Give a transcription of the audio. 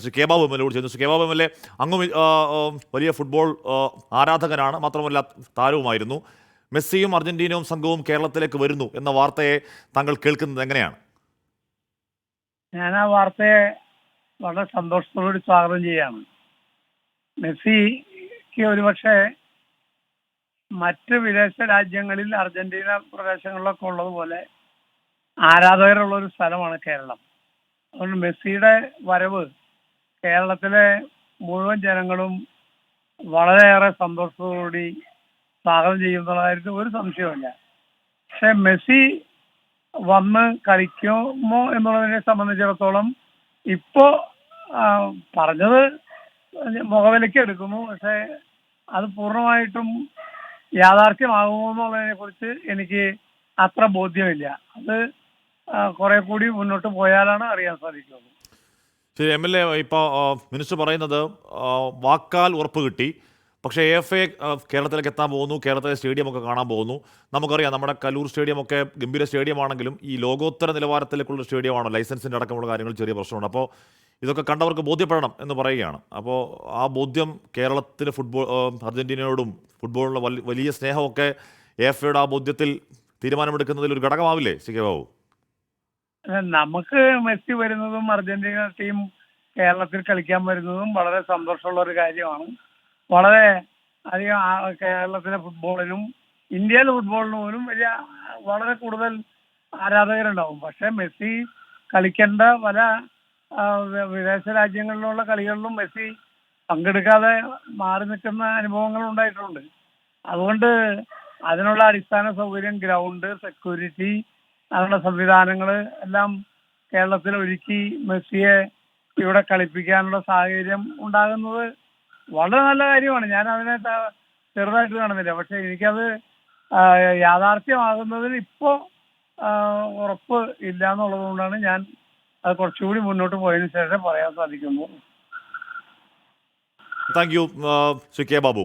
Shri K Babu M L A കൂടി ചെയ്യുന്നു. Shri K Babu M L A അങ്ങും വലിയ ഫുട്ബോൾ ആരാധകനാണ്, മാത്രമല്ല താരവുമായിരുന്നു. മെസ്സിയും അർജന്റീനയും സംഘവും കേരളത്തിലേക്ക് വരുന്നു എന്ന വാർത്തയെ താങ്കൾ കേൾക്കുന്നത് എങ്ങനെയാണ്? ഞാൻ ആ വാർത്തയെ വളരെ സന്തോഷത്തോടുകൂടി സ്വാഗതം ചെയ്യാണ്. മെസ്സിക്ക് ഒരുപക്ഷെ മറ്റ് വിദേശ രാജ്യങ്ങളിൽ അർജന്റീന പ്രദേശങ്ങളിലൊക്കെ ഉള്ളതുപോലെ ആരാധകരുള്ള ഒരു സ്ഥലമാണ് കേരളം. അതുകൊണ്ട് മെസ്സിയുടെ വരവ് കേരളത്തിലെ മുഴുവൻ ജനങ്ങളും വളരെയേറെ സന്തോഷത്തോടുകൂടി സ്വാഗതം ചെയ്യുന്നതായിട്ട് ഒരു സംശയവുമില്ല. പക്ഷെ മെസ്സി വന്ന് കളിക്കുമോ എന്നുള്ളതിനെ സംബന്ധിച്ചിടത്തോളം ഇപ്പോ പറഞ്ഞത് മുഖവിലയ്ക്ക് എടുക്കുന്നു. പക്ഷെ അത് പൂർണ്ണമായിട്ടും യാഥാർത്ഥ്യമാകുമോ എന്നുള്ളതിനെ കുറിച്ച് എനിക്ക് അത്ര ബോധ്യമില്ല. അത് കുറെ കൂടി മുന്നോട്ട് പോയാലാണ് അറിയാൻ സാധിക്കുന്നത്. ശരി, എം എൽ എ ഇപ്പോൾ മിനിസ്റ്റർ പറയുന്നത് വാക്കാൽ ഉറപ്പ് കിട്ടി, പക്ഷേ AFA കേരളത്തിലേക്ക് എത്താൻ പോകുന്നു, കേരളത്തിലെ സ്റ്റേഡിയമൊക്കെ കാണാൻ പോകുന്നു. നമുക്കറിയാം നമ്മുടെ കലൂർ സ്റ്റേഡിയമൊക്കെ ഗംഭീര സ്റ്റേഡിയമാണെങ്കിലും ഈ ലോകോത്തര നിലവാരത്തിലേക്കുള്ള സ്റ്റേഡിയമാണോ, ലൈസൻസിൻ്റെ അടക്കമുള്ള കാര്യങ്ങൾ ചെറിയ പ്രശ്നമുണ്ട്. അപ്പോൾ ഇതൊക്കെ കണ്ടവർക്ക് ബോധ്യപ്പെടണം എന്ന് പറയുകയാണ്. അപ്പോൾ ആ ബോധ്യം കേരളത്തിന് അർജന്റീനയോടും ഫുട്ബോളിനുള്ള വലിയ സ്നേഹമൊക്കെ AFAയുടെ ആ ബോധ്യത്തിൽ തീരുമാനമെടുക്കുന്നതിൽ ഒരു ഘടകമാവില്ലേ ശ്രീ കെ ബാബു? നമുക്ക് മെസ്സി വരുന്നതും അർജന്റീന ടീം കേരളത്തിൽ കളിക്കാൻ വരുന്നതും വളരെ സന്തോഷമുള്ള ഒരു കാര്യമാണ്. വളരെ അധികം കേരളത്തിലെ ഫുട്ബോളിനും ഇന്ത്യയിലെ ഫുട്ബോളിനും പോലും വളരെ കൂടുതൽ ആരാധകരുണ്ടാവും. പക്ഷെ മെസ്സി കളിക്കേണ്ട പല വിദേശ രാജ്യങ്ങളിലുള്ള കളികളിലും മെസ്സി പങ്കെടുക്കാതെ മാറി നിൽക്കുന്ന അനുഭവങ്ങൾ ഉണ്ടായിട്ടുണ്ട്. അതുകൊണ്ട് അതിനുള്ള അടിസ്ഥാന സൗകര്യം, ഗ്രൗണ്ട്, സെക്യൂരിറ്റി, അതിനുള്ള സംവിധാനങ്ങൾ എല്ലാം കേരളത്തിൽ ഒരുക്കി മെസ്സിയെ ഇവിടെ കളിപ്പിക്കാനുള്ള സാഹചര്യം ഉണ്ടാകുന്നത് വളരെ നല്ല കാര്യമാണ്. ഞാൻ അതിനെ ചെറുതായിട്ട് കാണുന്നില്ല. പക്ഷെ എനിക്കത് യാഥാർത്ഥ്യമാകുന്നതിന് ഇപ്പോൾ ഉറപ്പ് ഇല്ല എന്നുള്ളത് കൊണ്ടാണ് ഞാൻ അത് കുറച്ചുകൂടി മുന്നോട്ട് പോയതിനു ശേഷം പറയാൻ സാധിക്കുന്നു. Thank you Shri K Babu.